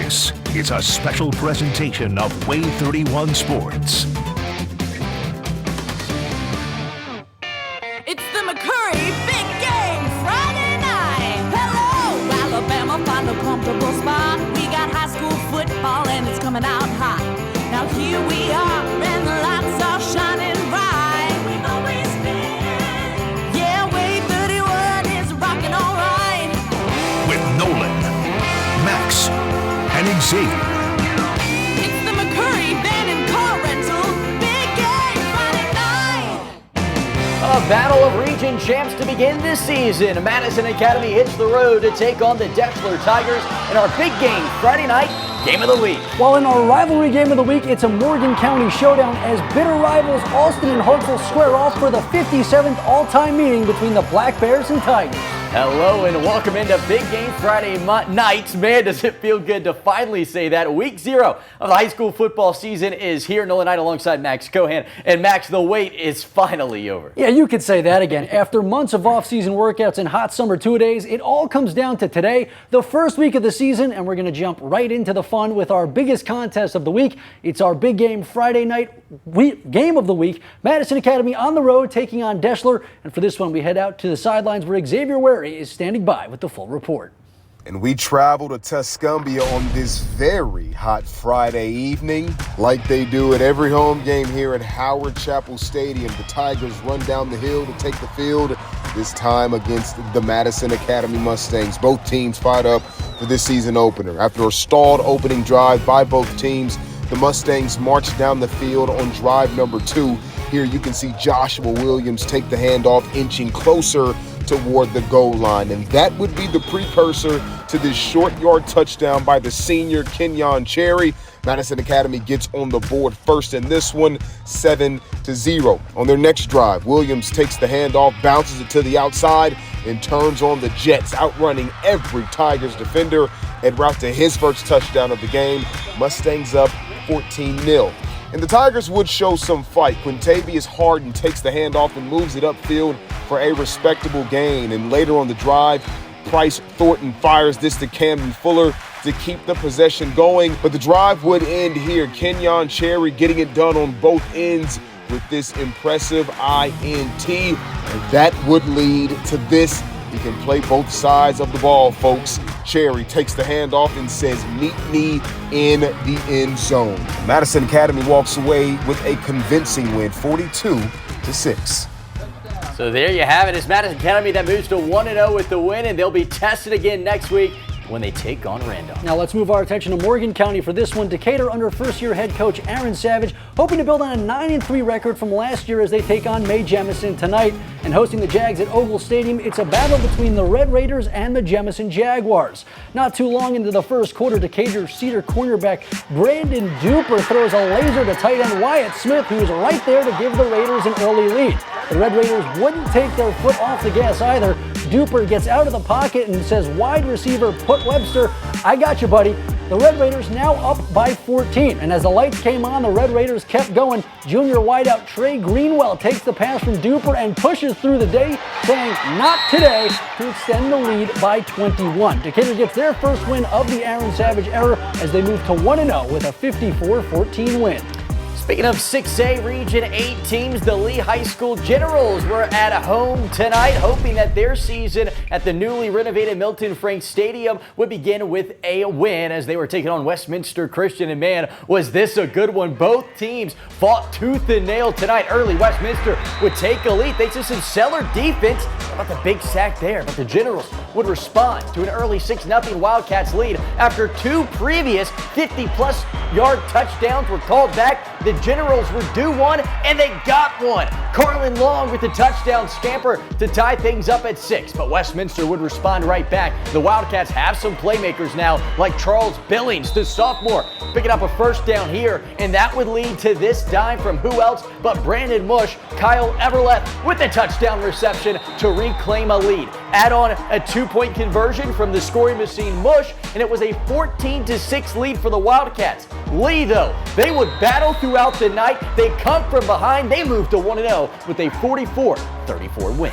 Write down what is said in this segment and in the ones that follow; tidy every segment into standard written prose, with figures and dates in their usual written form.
This is a special presentation of Wave 31 Sports. It's the McCurry Big Game Friday night. Hello, Alabama, find a comfortable spot. We got high school football and it's coming out hot. Now here we are and the lights are shining bright. We've always been. Yeah, Wave 31 is rocking all right. With Nolan, Max, and Xavier. It's the McCurry Van and Car Rental Big Game Friday night. A battle of region champs to begin this season. Madison Academy hits the road to take on the Deschler Tigers in our big game Friday night game of the week. While in our rivalry game of the week, it's a Morgan County showdown as bitter rivals Alston and Hartzell square off for the 57th all-time meeting between the Black Bears and Tigers. Hello and welcome into Big Game Friday night. Man, does it feel good to finally say that. Week 0 of the high school football season is here. Nolan Knight alongside Max Cohan. And Max, the wait is finally over. Yeah, you could say that again. After months of off-season workouts and hot summer two-a-days, it all comes down to today, the first week of the season, and we're going to jump right into the fun with our biggest contest of the week. It's our Big Game Friday night game of the week. Madison Academy on the road taking on Deschler. And for this one, we head out to the sidelines where Xavier Wary is standing by with the full report. And we travel to Tuscumbia on this very hot Friday evening. Like they do at every home game here at Howard Chapel Stadium, the Tigers run down the hill to take the field, this time against the Madison Academy Mustangs. Both teams fired up for this season opener. After a stalled opening drive by both teams, the Mustangs marched down the field on drive number 2. Here you can see Joshua Williams take the handoff, inching closer toward the goal line. And that would be the precursor to this short yard touchdown by the senior Kenyon Cherry. Madison Academy gets on the board first in this one, 7-0. On their next drive, Williams takes the handoff, bounces it to the outside, and turns on the Jets, outrunning every Tigers defender en route to his first touchdown of the game. Mustangs up 14-0. And the Tigers would show some fight. Quintavious Harden takes the handoff and moves it upfield for a respectable gain. And later on the drive, Price Thornton fires this to Camden Fuller to keep the possession going. But the drive would end here. Kenyon Cherry getting it done on both ends with this impressive INT. And that would lead to this. He can play both sides of the ball, folks. Cherry takes the handoff and says, "Meet me in the end zone." Madison Academy walks away with a convincing win, 42-6. So there you have it. It's Madison Academy that moves to 1-0 with the win, and they'll be tested again next week when they take on Randolph. Now let's move our attention to Morgan County for this one. Decatur under first-year head coach Aaron Savage, hoping to build on a 9-3 record from last year as they take on May Jemison tonight. And hosting the Jags at Oval Stadium, it's a battle between the Red Raiders and the Jemison Jaguars. Not too long into the first quarter, Decatur Cedar cornerback Brandon Duper throws a laser to tight end Wyatt Smith, who is right there to give the Raiders an early lead. The Red Raiders wouldn't take their foot off the gas either. Duper gets out of the pocket and says, "Wide receiver, put Webster, I got you, buddy." The Red Raiders now up by 14. And as the lights came on, the Red Raiders kept going. Junior wideout Trey Greenwell takes the pass from Duper and pushes through the day, saying, "Not today," to extend the lead by 21. Decatur gets their first win of the Aaron Savage era as they move to 1-0 with a 54-14 win. Speaking of 6A Region 8 teams, the Lee High School Generals were at home tonight, hoping that their season at the newly renovated Milton Franks Stadium would begin with a win as they were taking on Westminster Christian. And man, was this a good one. Both teams fought tooth and nail tonight. Early, Westminster would take a lead thanks to some stellar defense. How about the big sack there? But the Generals would respond to an early 6-0 Wildcats lead after 2 previous 50-plus yard touchdowns were called back. The Generals were due one, and they got one. Carlin Long with the touchdown scamper to tie things up at 6, but Westminster would respond right back. The Wildcats have some playmakers now, like Charles Billings, the sophomore, picking up a first down here, and that would lead to this dime from who else but Brandon Mush. Kyle Everleth with the touchdown reception to reclaim a lead. Add on a 2-point conversion from the scoring machine Mush, and it was a 14-6 lead for the Wildcats. Lee, though, they would battle throughout the night. They come from behind. They move to 1-0 with a 44-34 win.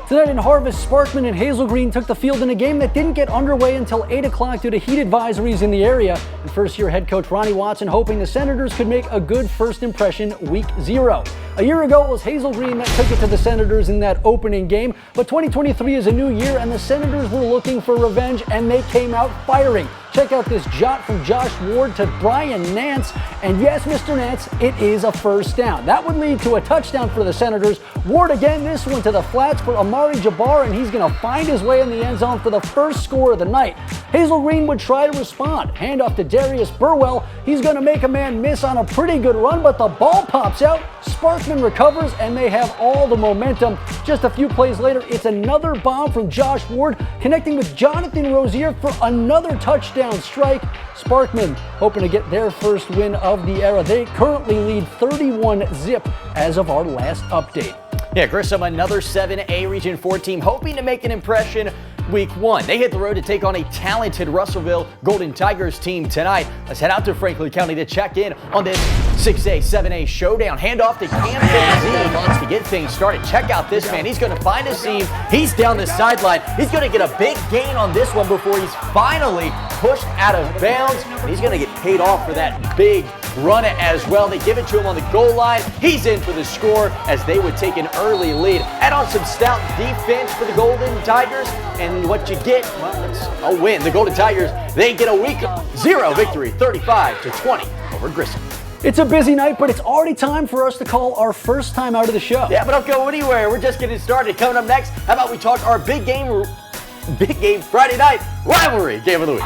Tonight in Harvest, Sparkman and Hazel took the field in a game that didn't get underway until 8 o'clock due to heat advisories in the area. And first-year head coach Ronnie Watson hoping the Senators could make a good first impression week 0. A year ago, it was Hazel that took it to the Senators in that opening game. But 2023 is a new year, and the Senators were looking for revenge, and they came out firing. Check out this jot from Josh Ward to Brian Nance. And yes, Mr. Nance, it is a first down. That would lead to a touchdown for the Senators. Ward again, this one to the flats for Amari Jabbar, and he's going to find his way in the end zone for the first score of the night. Hazel would try to respond. Handoff to Darius Burwell. He's going to make a man miss on a pretty good run, but the ball pops out. Sparkman recovers, and they have all the momentum. Just a few plays later, it's another bomb from Josh Ward, connecting with Jonathan Rozier for another touchdown strike. Sparkman hoping to get their first win of the era. They currently lead 31-0 as of our last update. Yeah, Grissom, another 7A Region 4 team hoping to make an impression week 1. They hit the road to take on a talented Russellville Golden Tigers team tonight. Let's head out to Franklin County to check in on this 6A, 7A showdown. Handoff to Campbell wants to get things started. Check out this man. He's going to find a seam. He's down the sideline. He's going to get a big gain on this one before he's finally pushed out of bounds. And he's going to get paid off for that big run as well. They give it to him on the goal line. He's in for the score as they would take an early lead. Add on some stout defense for the Golden Tigers, and what you get, well, it's a win. The Golden Tigers, they get a week 0 victory, 35-20 over Grissom. It's a busy night, but it's already time for us to call our first time out of the show. Yeah, but don't go anywhere. We're just getting started. Coming up next, how about we talk our big game Friday night rivalry game of the week.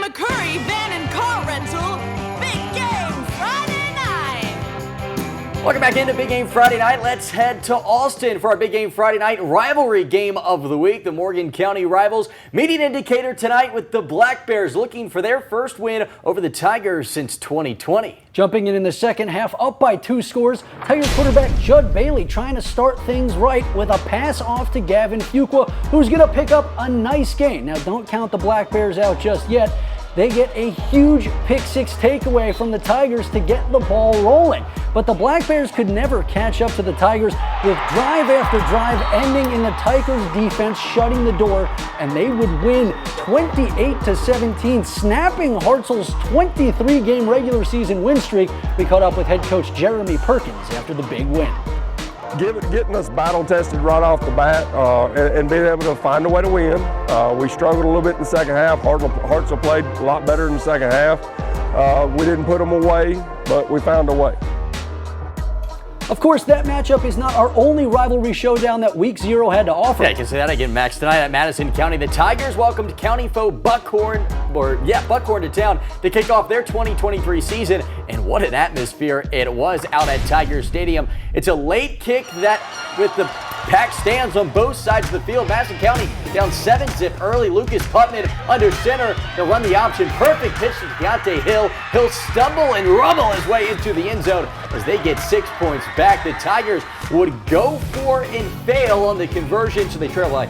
McCurry Van and Car Rental Big Game Friday Night. Welcome back into Big Game Friday Night. Let's head to Austin for our Big Game Friday Night rivalry game of the week. The Morgan County rivals meeting in Decatur tonight with the Black Bears looking for their first win over the Tigers since 2020. Jumping in the second half, up by 2 scores, Tiger quarterback Judd Bailey trying to start things right with a pass off to Gavin Fuqua, who's going to pick up a nice gain. Now, don't count the Black Bears out just yet. They get a huge pick-6 takeaway from the Tigers to get the ball rolling. But the Black Bears could never catch up to the Tigers, with drive after drive ending in the Tigers' defense shutting the door, and they would win 28-17, snapping Hartzell's 23-game regular season win streak. We caught up with head coach Jeremy Perkins after the big win. Getting us battle-tested right off the bat and being able to find a way to win. We struggled a little bit in the second half. Hartzell played a lot better in the second half. We didn't put them away, but we found a way. Of course, that matchup is not our only rivalry showdown that Week 0 had to offer. Yeah, you can say that again, Max. Tonight at Madison County, the Tigers welcomed county foe Buckhorn to town to kick off their 2023 season. And what an atmosphere it was out at Tiger Stadium. It's a late kick that, with the packed stands on both sides of the field, Madison County down 7-0 early. Lucas Putman under center to run the option. Perfect pitch to Deontay Hill. He'll stumble and rumble his way into the end zone as they get 6 points back. The Tigers would go for and fail on the conversion, so they trail like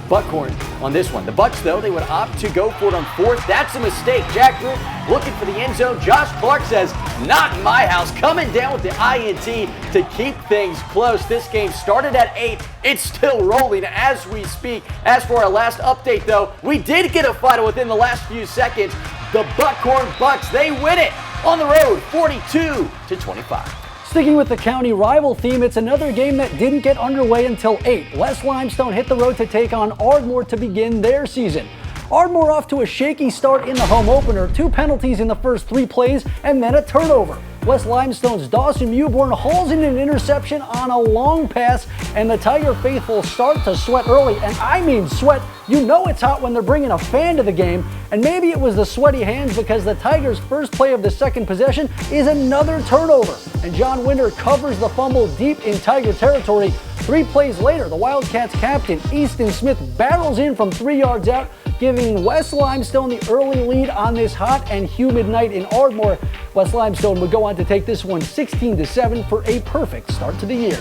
Buckhorn on this one. The Bucks, though, they would opt to go for it on 4th. That's a mistake. Jack Root looking for the end zone. Josh Clark says, not in my house. Coming down with the INT to keep things close. This game started at 8. It's still rolling as we speak. As for our last update, though, we did get a final within the last few seconds. The Buckhorn Bucks, they win it on the road, 42-25. Sticking with the county rival theme, it's another game that didn't get underway until 8. West Limestone hit the road to take on Ardmore to begin their season. Ardmore off to a shaky start in the home opener, 2 penalties in the first 3 plays, and then a turnover. West Limestone's Dawson Mewborn hauls in an interception on a long pass, and the Tiger faithful start to sweat early. And I mean sweat. You know it's hot when they're bringing a fan to the game. And maybe it was the sweaty hands, because the Tigers' first play of the second possession is another turnover. And John Winter covers the fumble deep in Tiger territory. 3 plays later, the Wildcats captain Easton Smith barrels in from 3 yards out, giving West Limestone the early lead on this hot and humid night in Ardmore. West Limestone would go on to take this one 16-7 for a perfect start to the year.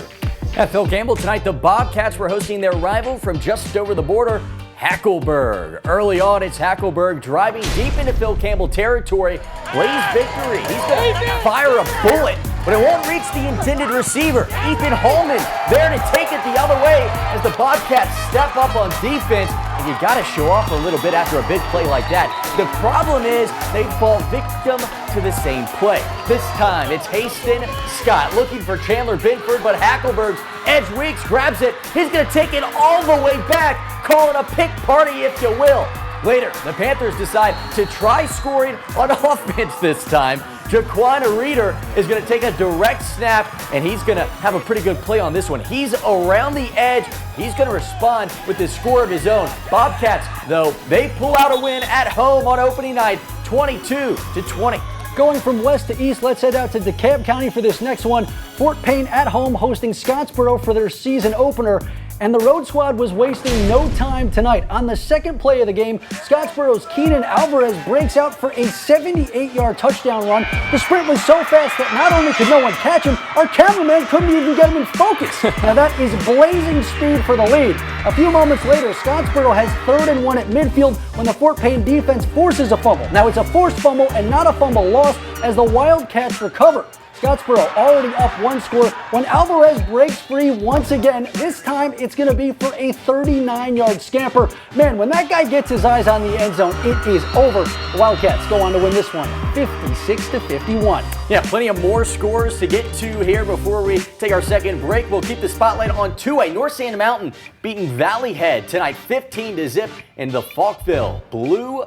At Phil Campbell tonight, the Bobcats were hosting their rival from just over the border, Hackleburg. Early on, it's Hackleburg driving deep into Phil Campbell territory. Blaze victory. He's going to fire a bullet, but it won't reach the intended receiver. Ethan Holman there to take it the other way as the Bobcats step up on defense. And you got to show off a little bit after a big play like that. The problem is they fall victim to the same play. This time it's Haston Scott looking for Chandler Binford, but Hackleburg's Edge Weeks grabs it. He's going to take it all the way back, call it a pick party if you will. Later, the Panthers decide to try scoring on offense this time. Jaquan Reeder is going to take a direct snap, and he's going to have a pretty good play on this one. He's around the edge. He's going to respond with the score of his own. Bobcats, though, they pull out a win at home on opening night, 22-20. Going from west to east, let's head out to DeKalb County for this next one. Fort Payne at home hosting Scottsboro for their season opener. And the road squad was wasting no time tonight. On the second play of the game, Scottsboro's Keenan Alvarez breaks out for a 78-yard touchdown run. The sprint was so fast that not only could no one catch him, our cameraman couldn't even get him in focus. Now that is blazing speed for the lead. A few moments later, Scottsboro has 3rd and 1 at midfield when the Fort Payne defense forces a fumble. Now it's a forced fumble and not a fumble loss as the Wildcats recover. Scottsboro already up 1 score when Alvarez breaks free once again. This time it's going to be for a 39-yard scamper. Man, when that guy gets his eyes on the end zone, it is over. The Wildcats go on to win this one 56-51. Yeah, plenty of more scores to get to here before we take our second break. We'll keep the spotlight on 2A. North Sand Mountain beating Valley Head tonight 15-0 in the Falkville Blue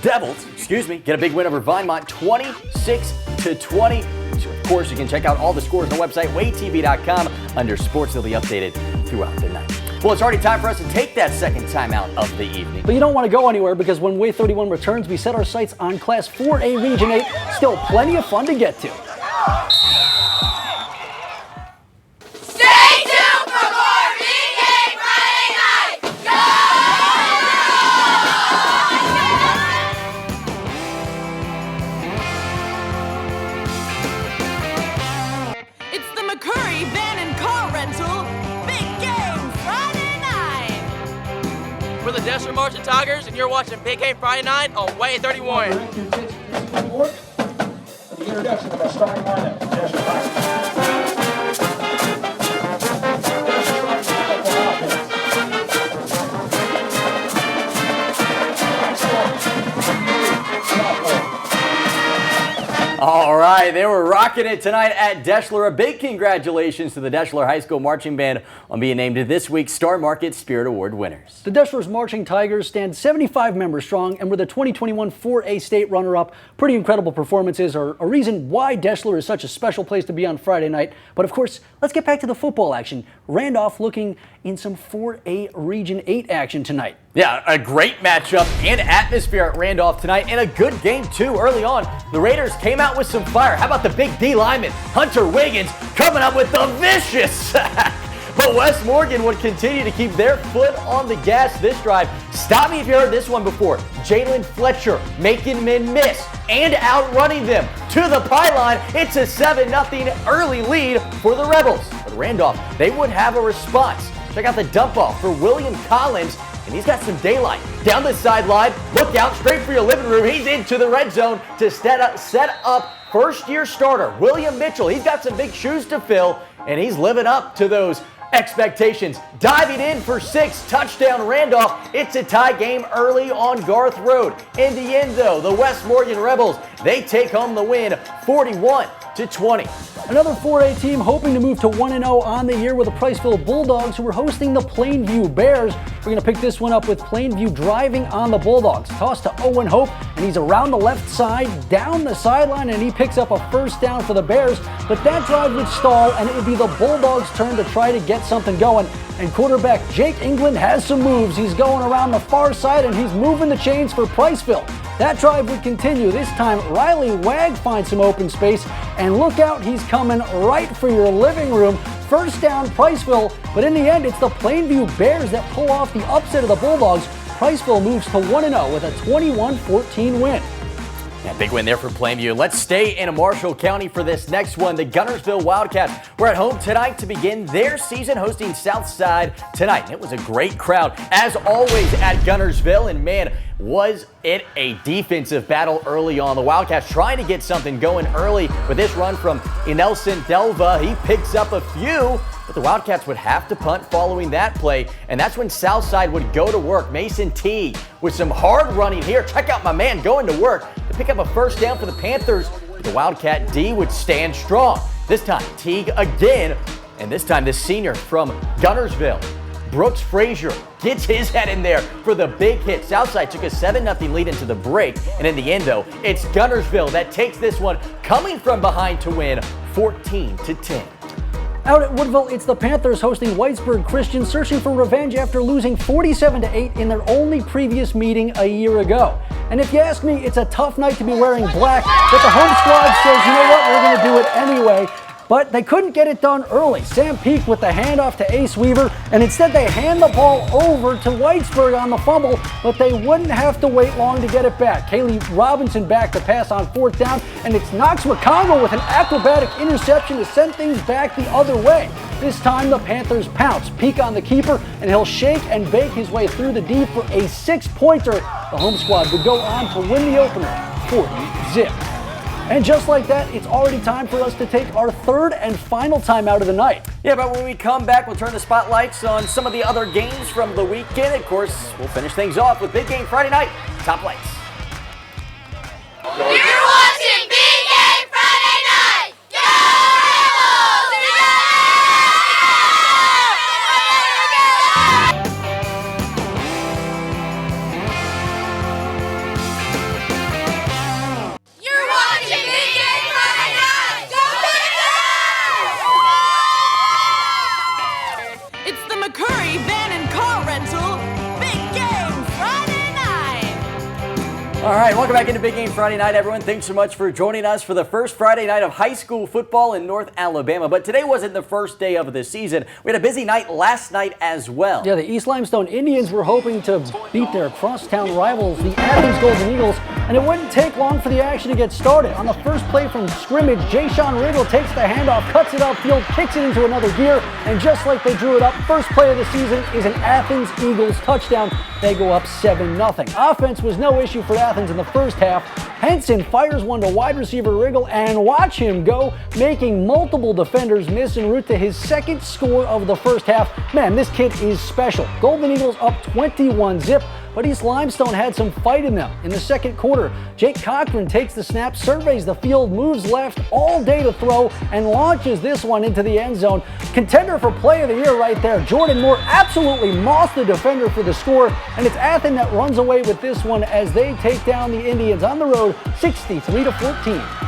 Devils, get a big win over Vinemont, 26-20. So of course, you can check out all the scores on the website, waytv.com, under sports. They'll be updated throughout the night. Well, it's already time for us to take that second timeout of the evening. But you don't want to go anywhere because when Way 31 returns, we set our sights on Class 4A Region 8. Still plenty of fun to get to. Stay tuned for more Big Game Friday night. It's the McCurry van and car rental Big Game Friday night. We're the Deschler Marching Tigers, and you're watching Big Game Friday night on Way 31. The introduction of our starting lineup, Deschler Tigers. All right, they were rocking it tonight at Deschler. A big congratulations to the Deschler High School Marching Band on being named this week's Star Market Spirit Award winners. The Deschler's Marching Tigers stand 75 members strong and were the 2021 4A state runner-up. Pretty incredible performances are a reason why Deschler is such a special place to be on Friday night. But of course, let's get back to the football action. Randolph looking in some 4A Region 8 action tonight. Yeah, a great matchup and atmosphere at Randolph tonight, and a good game too. Early on, the Raiders came out with some fire. How about the big D lineman, Hunter Wiggins, coming up with the vicious sack? But West Morgan would continue to keep their foot on the gas this drive. Stop me if you heard this one before. Jalen Fletcher making men miss and outrunning them to the pylon. It's a 7-0 early lead for the Rebels. But Randolph, they would have a response. Check out the dump off for William Collins, and he's got some daylight. Down the sideline, look out, straight for your living room. He's into the red zone to set up first-year starter William Mitchell. He's got some big shoes to fill, and he's living up to those expectations. Diving in for 6, touchdown Randolph. It's a tie game early on Garth Road. In the end, though, the West Morgan Rebels, they take home the win 41-20. Another 4A team hoping to move to 1-0 on the year with the Priceville Bulldogs, who are hosting the Plainview Bears. We're going to pick this one up with Plainview driving on the Bulldogs. Toss to Owen Hope, and he's around the left side, down the sideline, and he picks up a first down for the Bears. But that drive would stall, and it would be the Bulldogs' turn to try to get something going. And quarterback Jake England has some moves. He's going around the far side, and he's moving the chains for Priceville. That drive would continue. This time, Riley Wagg finds some open space, and look out, he's coming right for your living room. first down Priceville, but in the end, it's the Plainview Bears that pull off the upset of the Bulldogs. Priceville moves to 1-0 with a 21-14 win. Yeah, big win there for Plainview. Let's stay in Marshall County for this next one. The Guntersville Wildcats were at home tonight to begin their season, hosting Southside tonight. It was a great crowd, as always, at Guntersville, and man, was it a defensive battle early on. The Wildcats trying to get something going early with this run from Nelson Delva. He picks up a few, but the Wildcats would have to punt following that play, and that's when Southside would go to work. Mason Teague with some hard running here. Check out my man going to work to pick up a first down for the Panthers. But the Wildcat D would stand strong. This time, Teague again, and this time this senior from Guntersville, Brooks Frazier, gets his head in there for the big hit. Southside took a 7-0 lead into the break, and in the end, though, it's Guntersville that takes this one, coming from behind to win 14-10. Out at Woodville, it's the Panthers hosting Whitesburg Christian, searching for revenge after losing 47-8 in their only previous meeting a year ago. And if you ask me, it's a tough night to be wearing black, but the home squad says, you know what, we're going to do it anyway. But they couldn't get it done early. Sam Peak with the handoff to Ace Weaver, and instead they hand the ball over to Whitesburg on the fumble, but they wouldn't have to wait long to get it back. Kaylee Robinson back to pass on fourth down, and it's Knox McCongle with an acrobatic interception to send things back the other way. This time the Panthers pounce. Peak on the keeper, and he'll shake and bake his way through the D for a 6-pointer. The home squad would go on to win the opener 40-0. And just like that, it's already time for us to take our third and final time out of the night. Yeah, but when we come back, we'll turn the spotlights on some of the other games from the weekend. Of course, we'll finish things off with Big Game Friday night top lights. You're watching Big Game Friday night! Go You're watching Big Game Friday night! Go It's the McCurry van and car rental Big Game Friday night. All right, welcome back into Big Game Friday night, everyone. Thanks so much for joining us for the first Friday night of high school football in North Alabama. But today wasn't the first day of the season. We had a busy night last night as well. Yeah, the East Limestone Indians were hoping to beat their crosstown rivals, the Athens Golden Eagles, and it wouldn't take long for the action to get started. On the first play from scrimmage, Jay-Sean Riggle takes the handoff, cuts it upfield, kicks it into another gear, and just like they drew it up, first play of the season is an Athens Eagles touchdown. They go up 7-0. Offense was no issue for Athens in the first half. Henson fires one to wide receiver Riggle, and watch him go, making multiple defenders miss en route to his second score of the first half. Man, this kid is special. Golden Eagles up 21-0. But East Limestone had some fight in them. In the second quarter, Jake Cochran takes the snap, surveys the field, moves left all day to throw, and launches this one into the end zone. Contender for play of the year right there. Jordan Moore absolutely mossed the defender for the score, and it's Athens that runs away with this one as they take down the Indians on the road 63-14.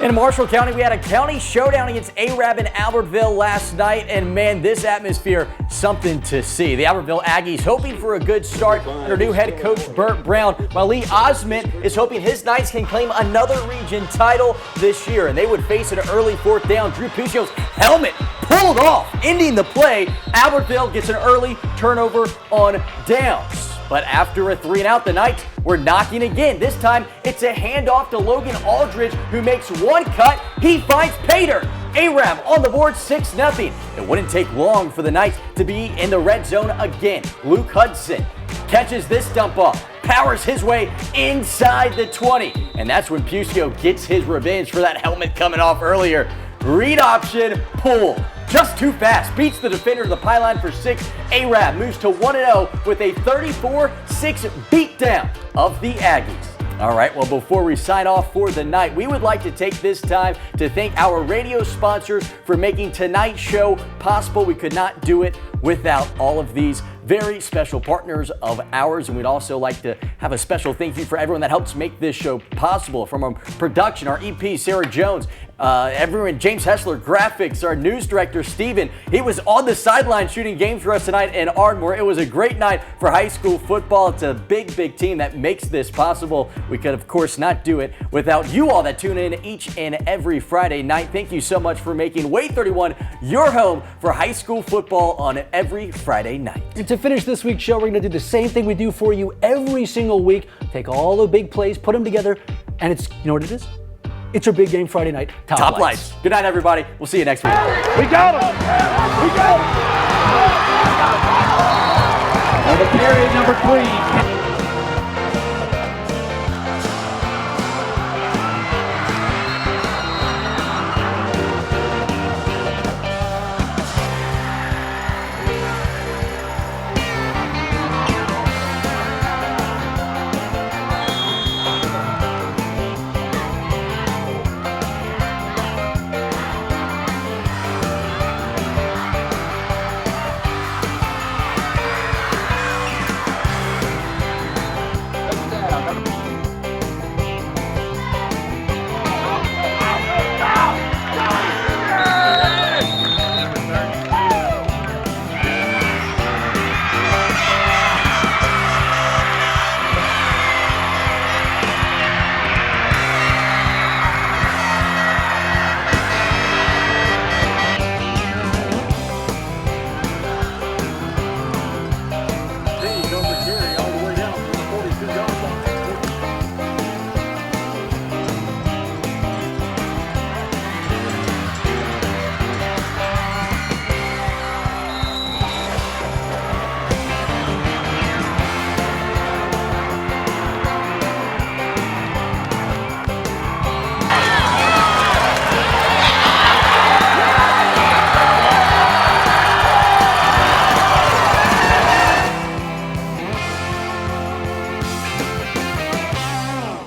In Marshall County, we had a county showdown against Arab in Albertville last night, and man, this atmosphere, something to see. The Albertville Aggies hoping for a good start under new head coach Burt Brown, while Lee Osment is hoping his Knights can claim another region title this year, and they would face an early fourth down. Drew Puccio's helmet pulled off, ending the play. Albertville gets an early turnover on downs. But after a 3-and-out, the Knights were knocking again. This time, it's a handoff to Logan Aldridge, who makes one cut. He finds Pater. Arab on the board, 6-0. It wouldn't take long for the Knights to be in the red zone again. Luke Hudson catches this dump off, powers his way inside the 20. And that's when Puccio gets his revenge for that helmet coming off earlier. Read option, pull. Just too fast, beats the defender to the pylon for 6. Arab moves to 1-0 with a 34-6 beatdown of the Aggies. All right, well, before we sign off for the night, we would like to take this time to thank our radio sponsors for making tonight's show possible. We could not do it without all of these very special partners of ours, and we'd also like to have a special thank you for everyone that helps make this show possible. From our production, our EP, Sarah Jones, Everyone, James Hessler, graphics, our news director, Steven, he was on the sideline shooting games for us tonight in Ardmore. It was a great night for high school football. It's a big, big team that makes this possible. We could, of course, not do it without you all that tune in each and every Friday night. Thank you so much for making Wave 31 your home for high school football on every Friday night. And to finish this week's show, we're going to do the same thing we do for you every single week. Take all the big plays, put them together, and it's, you know what it is? It's our big game Friday night. Top Lights. Good night, everybody. We'll see you next week. We got him! We got him! And the carry number 3.